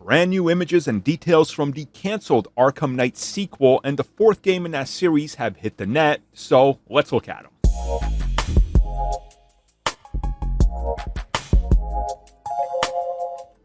brand new images and details from the cancelled Arkham Knight sequel, and the fourth game in that series have hit the net, so let's look at them.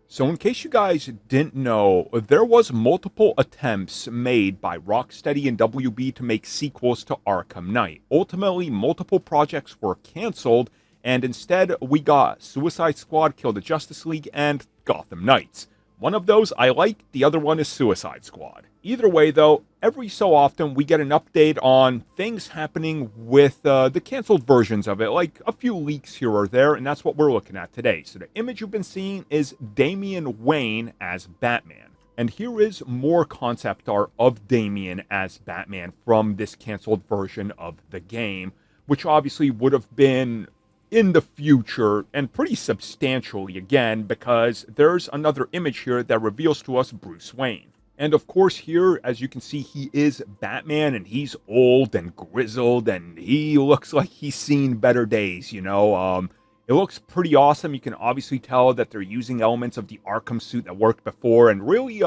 So in case you guys didn't know, there was multiple attempts made by Rocksteady and WB to make sequels to Arkham Knight. Ultimately, multiple projects were cancelled, and instead we got Suicide Squad, Kill the Justice League, and Gotham Knights. One of those I like, the other one is Suicide Squad. Either way though, every so often we get an update on things happening with the cancelled versions of it, like a few leaks here or there, and that's what we're looking at today. So the image you've been seeing is Damian Wayne as Batman. And here is more concept art of Damian as Batman from this cancelled version of the game, which obviously would have been in the future, and pretty substantially again, because there's another image here that reveals to us Bruce Wayne. And of course here, as you can see, he is Batman, and he's old and grizzled, and he looks like he's seen better days, you know? It looks pretty awesome. You can obviously tell that they're using elements of the Arkham suit that worked before, and really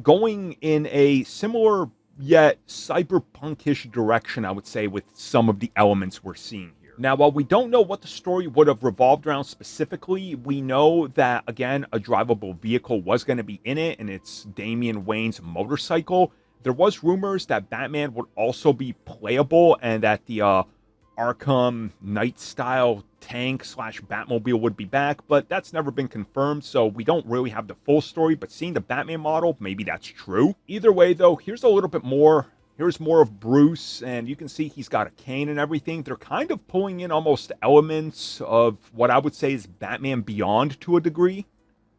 going in a similar yet cyberpunkish direction, I would say, with some of the elements we're seeing here. Now, while we don't know what the story would have revolved around specifically, we know that, again, a drivable vehicle was going to be in it, and it's Damian Wayne's motorcycle. There was rumors that Batman would also be playable, and that the Arkham Knight-style tank/Batmobile would be back, but that's never been confirmed, so we don't really have the full story, but seeing the Batman model, maybe that's true. Either way, though, here's a little bit more. Here's more of Bruce, and you can see he's got a cane and everything. They're kind of pulling in almost elements of what I would say is Batman Beyond to a degree.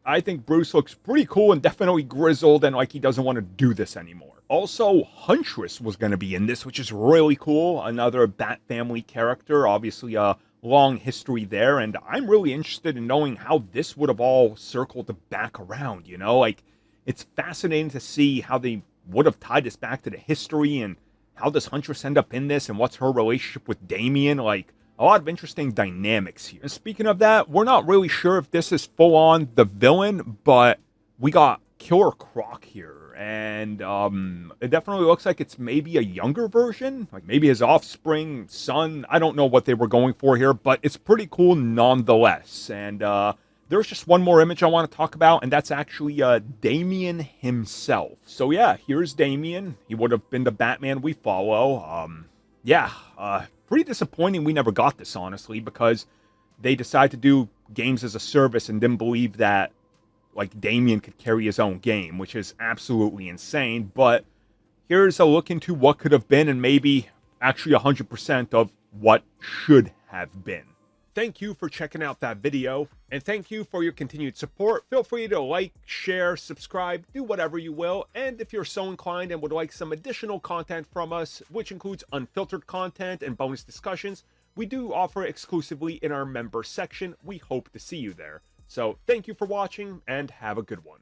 I think Bruce looks pretty cool and definitely grizzled and like he doesn't want to do this anymore. Also, Huntress was going to be in this, which is really cool. Another Bat Family character, obviously a long history there, and I'm really interested in knowing how this would have all circled back around, you know? Like, it's fascinating to see how they would have tied this back to the history, and how does Huntress end up in this, and what's her relationship with Damian. Like, a lot of interesting dynamics here. And speaking of that, we're not really sure if this is full on the villain, but we got Killer Croc here, and it definitely looks like it's maybe a younger version, like maybe his offspring, son. I don't know what they were going for here, but it's pretty cool nonetheless. And there's just one more image I want to talk about, and that's actually Damian himself. So yeah, here's Damian. He would have been the Batman we follow. Pretty disappointing we never got this, honestly, because they decided to do games as a service and didn't believe that, like, Damian could carry his own game, which is absolutely insane. But here's a look into what could have been, and maybe actually 100% of what should have been. Thank you for checking out that video, and thank you for your continued support. Feel free to like, share, subscribe, do whatever you will, and if you're so inclined and would like some additional content from us, which includes unfiltered content and bonus discussions, we do offer exclusively in our member section. We hope to see you there. So thank you for watching, and have a good one.